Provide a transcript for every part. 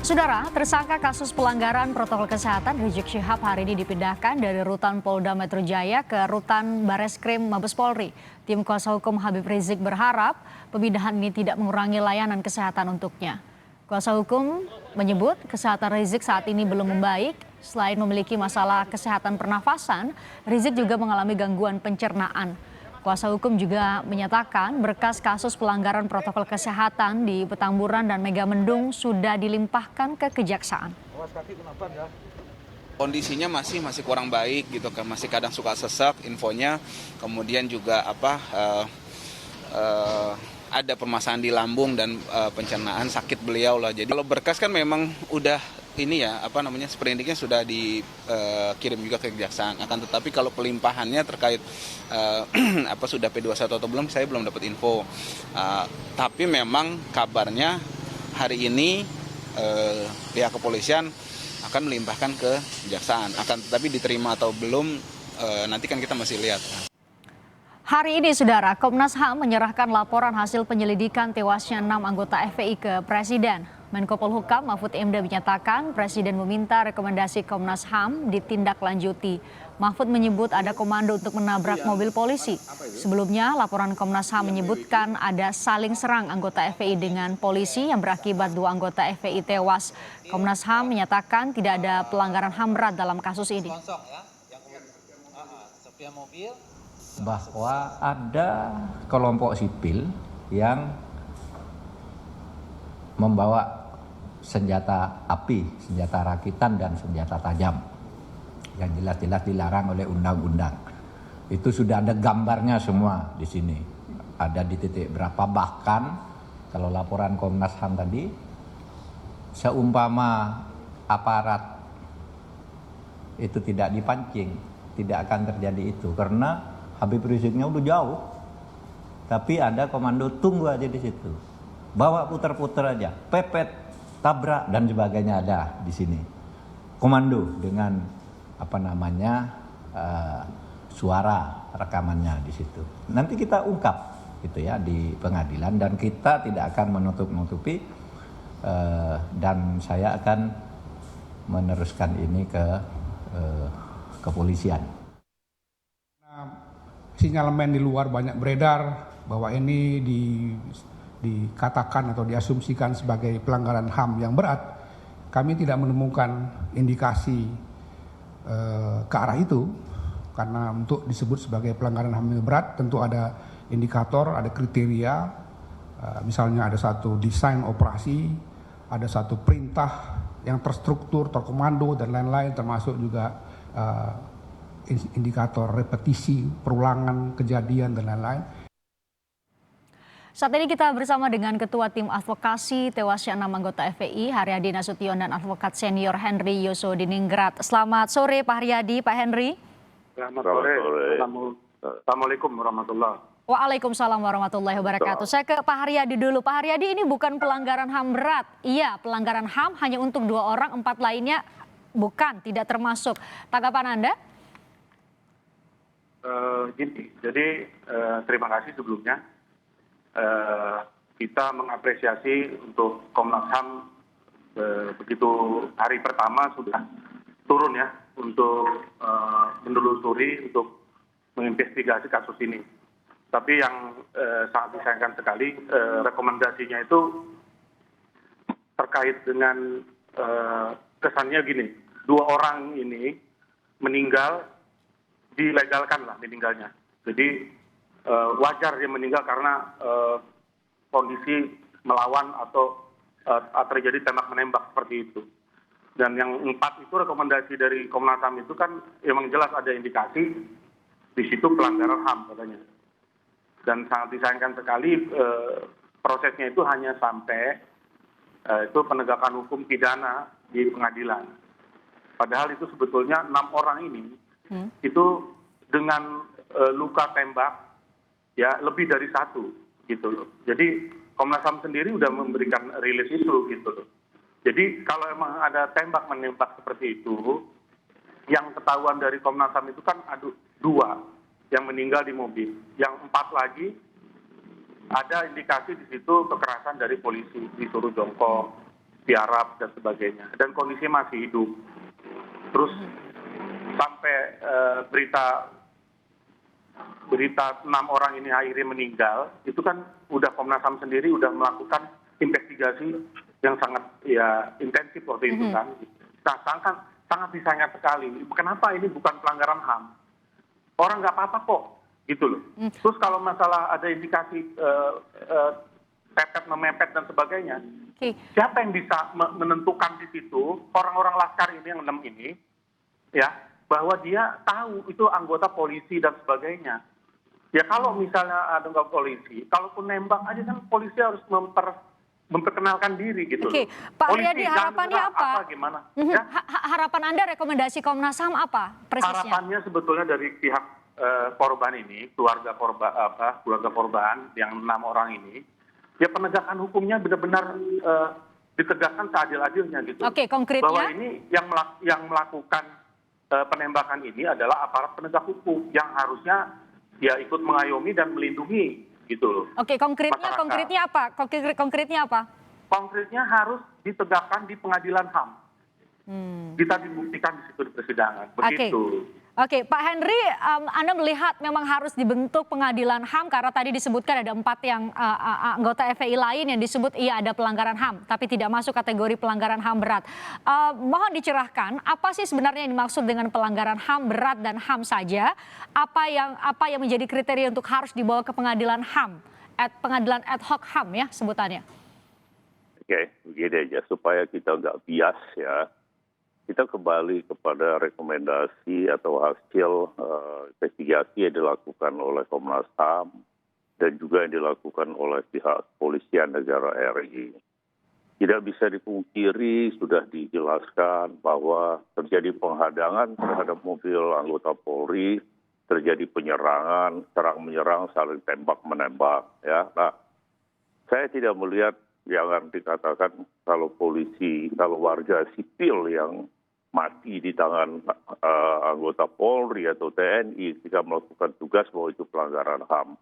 Saudara, tersangka kasus pelanggaran protokol kesehatan Rizik Syihab hari ini dipindahkan dari Rutan Polda Metro Jaya ke Rutan Bareskrim Mabes Polri. Tim kuasa hukum Habib Rizik berharap pemindahan ini tidak mengurangi layanan kesehatan untuknya. Kuasa hukum menyebut kesehatan Rizik saat ini belum membaik. Selain memiliki masalah kesehatan pernafasan, Rizik juga mengalami gangguan pencernaan. Kuasa hukum juga menyatakan berkas kasus pelanggaran protokol kesehatan di Petamburan dan Megamendung sudah dilimpahkan ke kejaksaan. Kondisinya masih kurang baik gitu kan, masih kadang suka sesak infonya, kemudian juga ada permasalahan di lambung dan pencernaan sakit beliau lah. Jadi kalau berkas kan memang udah sprindiknya sudah dikirim juga ke kejaksaan. Akan tetapi kalau pelimpahannya terkait sudah P21 atau belum, saya belum dapat info. Tapi memang kabarnya hari ini pihak kepolisian akan melimpahkan ke kejaksaan. Akan tetapi diterima atau belum, nanti kan kita masih lihat. Hari ini, Saudara, Komnas HAM menyerahkan laporan hasil penyelidikan tewasnya 6 anggota FPI ke Presiden. Menko Polhukam Mahfud MD menyatakan Presiden meminta rekomendasi Komnas HAM ditindaklanjuti. Mahfud menyebut ada komando untuk menabrak mobil polisi. Sebelumnya, laporan Komnas HAM menyebutkan ada saling serang anggota FPI dengan polisi yang berakibat 2 anggota FPI tewas. Komnas HAM menyatakan tidak ada pelanggaran HAM berat dalam kasus ini. Bahwa ada kelompok sipil yang membawa senjata api, senjata rakitan dan senjata tajam yang jelas-jelas dilarang oleh undang-undang. Itu sudah ada gambarnya semua di sini. Ada di titik berapa, bahkan kalau laporan Komnas HAM tadi, seumpama aparat itu tidak dipancing, tidak akan terjadi itu karena Habib Riziknya udah jauh, tapi ada komando tunggu aja di situ, bawa putar-putar aja, pepet, tabrak dan sebagainya ada di sini. Komando dengan suara rekamannya di situ. Nanti kita ungkap gitu ya di pengadilan dan kita tidak akan menutup-nutupi dan saya akan meneruskan ini ke kepolisian. Sinyalemen di luar banyak beredar bahwa ini dikatakan atau diasumsikan sebagai pelanggaran HAM yang berat. Kami tidak menemukan indikasi ke arah itu, karena untuk disebut sebagai pelanggaran HAM yang berat tentu ada indikator, ada kriteria, misalnya ada satu desain operasi, ada satu perintah yang terstruktur, terkomando dan lain-lain, termasuk juga indikator repetisi, perulangan kejadian dan lain-lain. Saat ini kita bersama dengan Ketua Tim Advokasi tewasnya 6 anggota FPI, Haryadi Nasution, dan Advokat Senior Henry Yosodiningrat. Selamat sore Pak Haryadi, Pak Henry. Selamat sore. Assalamualaikum warahmatullahi wabarakatuh. Waalaikumsalam warahmatullahi wabarakatuh. Saya ke Pak Haryadi dulu. Pak Haryadi, ini bukan pelanggaran HAM berat. Iya, pelanggaran HAM hanya untuk 2 orang, 4 lainnya bukan, tidak termasuk. Tanggapan Anda? Jadi terima kasih sebelumnya. Kita mengapresiasi untuk Komnas HAM begitu hari pertama sudah turun ya untuk menelusuri, untuk menginvestigasi kasus ini. Tapi yang sangat disayangkan sekali rekomendasinya itu terkait dengan kesannya gini, 2 orang ini meninggal, dilegalkan lah meninggalnya. Jadi wajar dia meninggal karena kondisi melawan atau terjadi tembak menembak seperti itu. Dan yang 4 itu rekomendasi dari Komnas HAM itu kan memang jelas ada indikasi di situ pelanggaran HAM katanya. Dan sangat disayangkan sekali prosesnya itu hanya sampai itu penegakan hukum pidana di pengadilan. Padahal itu sebetulnya 6 orang ini itu dengan luka tembak ya lebih dari 1 gitu loh. Jadi Komnas HAM sendiri udah memberikan rilis itu gitu loh. Jadi kalau emang ada tembak menembak seperti itu, yang ketahuan dari Komnas HAM itu kan ada 2 yang meninggal di mobil, yang 4 lagi ada indikasi di situ kekerasan dari polisi, disuruh jongkok, tiarap dan sebagainya, dan kondisinya masih hidup. Terus sampai berita 6 orang ini akhirnya meninggal, itu kan udah Komnas HAM sendiri udah melakukan investigasi yang sangat ya intensif waktu itu kan. Nah, sangat disayangkan sekali. Kenapa ini bukan pelanggaran HAM? Orang nggak apa-apa kok, gitu loh. Terus kalau masalah ada indikasi pepet memepet dan sebagainya, siapa yang bisa menentukan di situ orang-orang laskar ini yang 6 ini, ya, bahwa dia tahu itu anggota polisi dan sebagainya. Ya kalau misalnya ada anggota polisi, kalaupun nembak aja kan polisi harus memperkenalkan diri gitu. Oke, loh. Pak Polisi, Haryadi, jangan harapannya bilang apa? Gimana? Mhm. Ya, Harapan Anda rekomendasi Komnas HAM apa persisnya? harapannya sebetulnya dari pihak korban ini, keluarga korban yang 6 orang ini, ya penegakan hukumnya benar-benar ditegakkan seadil-adilnya gitu. Oke, konkretnya? Bahwa ini yang melakukan penembakan ini adalah aparat penegak hukum yang harusnya ya ikut mengayomi dan melindungi gitu loh. Oke, konkretnya masyarakat. konkretnya apa? Konkretnya apa? Konkretnya harus ditegakkan di pengadilan HAM. Kita dibuktikan di situ di persidangan. Begitu. Oke, Pak Henry, Anda melihat memang harus dibentuk pengadilan HAM karena tadi disebutkan ada 4 yang anggota FPI lain yang disebut iya ada pelanggaran HAM, tapi tidak masuk kategori pelanggaran HAM berat. Mohon dicerahkan, apa sih sebenarnya yang dimaksud dengan pelanggaran HAM berat dan HAM saja? Apa yang menjadi kriteria untuk harus dibawa ke pengadilan HAM, pengadilan ad hoc HAM ya sebutannya? Oke, begini aja supaya kita nggak bias ya. Kita kembali kepada rekomendasi atau hasil investigasi yang dilakukan oleh Komnas HAM dan juga yang dilakukan oleh pihak Kepolisian Negara RI. Tidak bisa dipungkiri, sudah dijelaskan bahwa terjadi penghadangan terhadap mobil anggota Polri, terjadi penyerangan, serang-menyerang, saling tembak-menembak. Ya. Nah, saya tidak melihat jangan dikatakan kalau polisi, kalau warga sipil yang mati di tangan anggota Polri atau TNI ketika melakukan tugas bahwa itu pelanggaran HAM.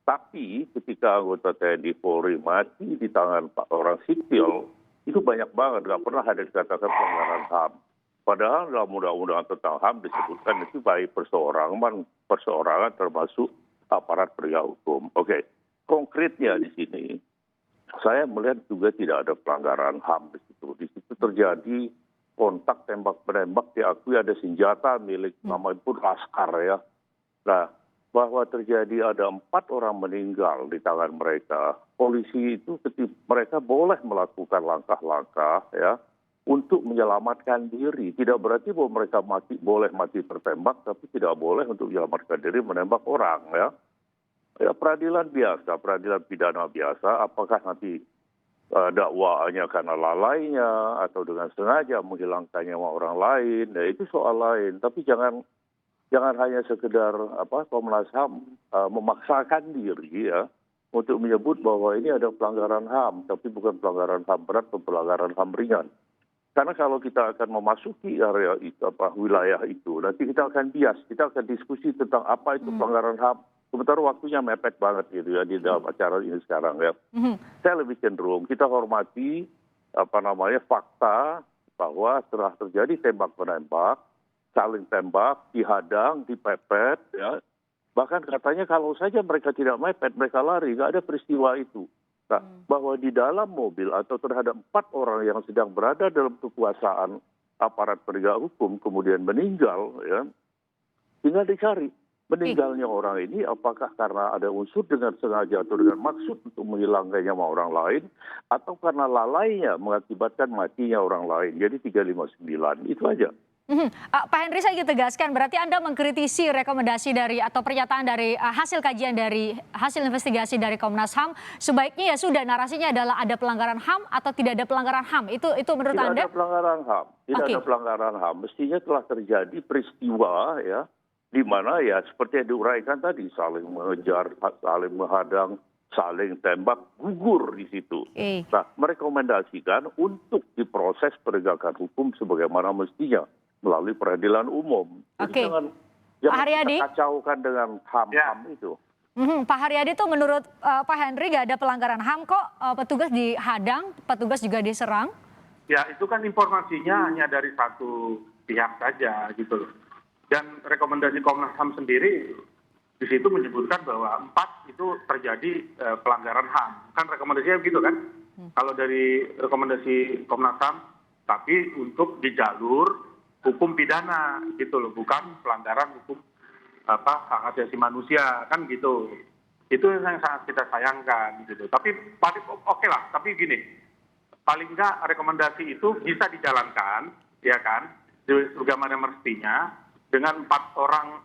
Tapi ketika anggota TNI Polri mati di tangan orang sipil, itu banyak banget, nggak pernah ada dikatakan pelanggaran HAM. Padahal dalam undang-undang tentang HAM disebutkan itu baik perseorangan termasuk aparat penegak hukum. Oke, konkretnya di sini, saya melihat juga tidak ada pelanggaran HAM di situ. Di situ terjadi kontak tembak-menembak, diakui ada senjata milik nama pun laskar ya. Nah, bahwa terjadi ada 4 orang meninggal di tangan mereka, polisi itu mereka boleh melakukan langkah-langkah ya untuk menyelamatkan diri. Tidak berarti bahwa mereka boleh mati tertembak, tapi tidak boleh untuk menyelamatkan diri menembak orang ya. Ya peradilan biasa, peradilan pidana biasa, apakah nanti dakwaannya karena lalainya atau dengan sengaja menghilangkan nyawa orang lain, ya itu soal lain. Tapi jangan hanya sekedar Komnas HAM memaksakan diri ya untuk menyebut bahwa ini ada pelanggaran HAM, tapi bukan pelanggaran HAM berat atau pelanggaran HAM ringan. Karena kalau kita akan memasuki area itu, wilayah itu, nanti kita akan bias, kita akan diskusi tentang apa itu pelanggaran HAM. Sementara waktunya mepet banget gitu ya di dalam acara ini sekarang ya. Saya lebih cenderung kita hormati fakta bahwa setelah terjadi tembak-menembak, saling tembak, dihadang, dipepet ya. Bahkan katanya kalau saja mereka tidak mepet, mereka lari, nggak ada peristiwa itu. Nah, bahwa di dalam mobil atau terhadap 4 orang yang sedang berada dalam kekuasaan aparat penegak hukum kemudian meninggal ya, tinggal dicari. Meninggalnya orang ini apakah karena ada unsur dengan sengaja atau dengan maksud untuk menghilangkan nyawa orang lain atau karena lalainya mengakibatkan matinya orang lain. Jadi 359 itu aja. Pak Henry, saya ingin tegaskan berarti Anda mengkritisi rekomendasi dari atau pernyataan dari hasil kajian dari hasil investigasi dari Komnas HAM, sebaiknya ya sudah narasinya adalah ada pelanggaran HAM atau tidak ada pelanggaran HAM. Itu menurut Anda? Tidak ada pelanggaran HAM. Tidak ada pelanggaran HAM. Mestinya telah terjadi peristiwa ya di mana ya seperti yang diuraikan tadi, saling mengejar, saling menghadang, saling tembak, gugur di situ. Nah, merekomendasikan untuk diproses penegakan hukum sebagaimana mestinya melalui peradilan umum. Jadi jangan kita kacaukan dengan HAM-HAM itu. Pak Haryadi, itu menurut Pak Henry gak ada pelanggaran HAM kok, petugas dihadang, petugas juga diserang? ya itu kan informasinya hanya dari satu pihak saja gitu loh. Dan rekomendasi Komnas HAM sendiri di situ menyebutkan bahwa 4 itu terjadi pelanggaran HAM. Kan rekomendasinya begitu kan? Kalau dari rekomendasi Komnas HAM, tapi untuk di jalur hukum pidana gitu loh, bukan pelanggaran hukum hak asasi manusia kan gitu. Itu yang sangat kita sayangkan gitu. Tapi paling oke lah, tapi gini, paling enggak rekomendasi itu bisa dijalankan, ya kan, sebagaimana mestinya dengan 4 orang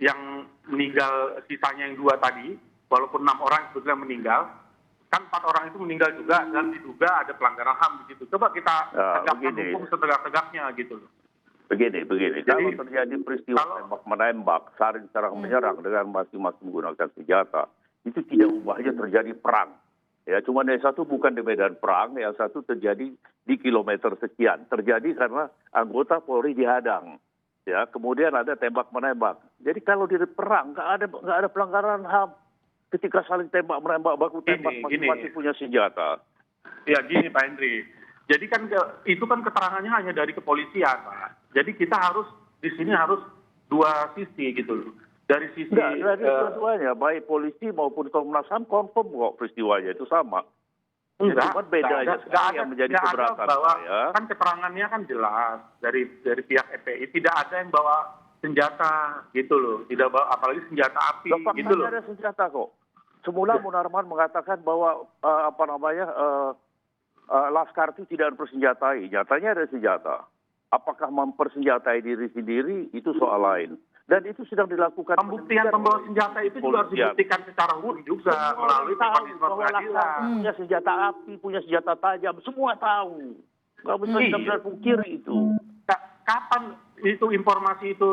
yang meninggal, sisanya yang 2 tadi, walaupun 6 orang sebetulnya meninggal, kan 4 orang itu meninggal juga dan diduga ada pelanggaran HAM di situ. Coba kita tegakkan hukum setegak-tegaknya gitu loh. Begini. Kalau terjadi peristiwa tembak-menembak, saling serang-menyerang dengan masing-masing menggunakan senjata, itu tidak ubahnya terjadi perang. Ya, cuma yang satu bukan di medan perang, yang satu terjadi di kilometer sekian. Terjadi karena anggota Polri dihadang. Ya, kemudian ada tembak-menembak. Jadi kalau di perang nggak ada pelanggaran HAM. Ketika saling tembak-menembak, baku tembak, masing-masing punya senjata. Ya gini Pak Hendri. Jadi kan itu kan keterangannya hanya dari kepolisian, Pak. Jadi kita harus di sini harus 2 sisi gitu loh. Dari sisi dari dua-duanya, baik polisi maupun Komnas HAM confirm kok peristiwanya itu sama. Enggak, cuma bedanya sekarang yang menjadi keberatan saya. Kan keterangannya kan jelas dari pihak FPI tidak ada yang bawa senjata gitu loh, tidak bawa apalagi senjata api gitu loh. Ada senjata kok. Semula Munarman mengatakan bahwa Laskar itu tidak bersenjatai, nyatanya ada senjata. Apakah mempersenjatai diri sendiri itu soal lain. Dan itu sedang dilakukan. Pembuktian pembawa senjata itu juga harus dibuktikan secara hukum juga melalui mekanisme peradilan. Punya senjata api, punya senjata tajam, semua tahu. Nggak bisa benar-benar pungkiri itu. Kapan itu informasi itu?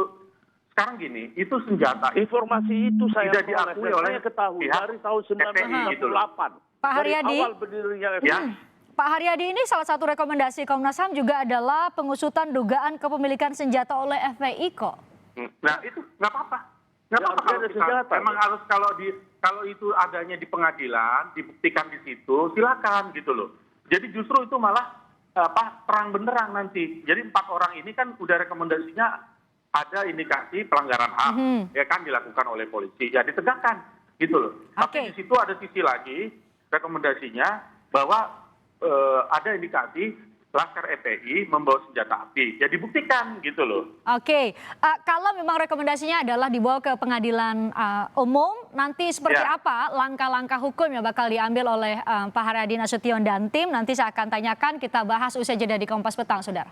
Sekarang gini, itu senjata. Informasi itu saya tidak diakui oleh ketahui dari tahun 1998. Pak Haryadi. Awal berdirinya FPI. Pak Haryadi, ini salah satu rekomendasi Komnas HAM juga adalah pengusutan dugaan kepemilikan senjata oleh FPI kok. Nah itu nggak apa-apa. Nggak apa-apa kalau senjata. Memang harus kalau itu adanya di pengadilan, dibuktikan di situ, silakan gitu loh. Jadi justru itu malah terang benderang nanti. Jadi 4 orang ini kan udah rekomendasinya ada indikasi pelanggaran HAM, ya kan dilakukan oleh polisi, ya ditegakkan gitu loh. Tapi di situ ada sisi lagi rekomendasinya bahwa ada indikasi Laskar FPI membawa senjata api, ya dibuktikan gitu loh. Kalau memang rekomendasinya adalah dibawa ke pengadilan umum, nanti seperti apa langkah-langkah hukum yang bakal diambil oleh Pak Haryadi Nasution dan tim, nanti saya akan tanyakan, kita bahas usai jeda di Kompas Petang, Saudara.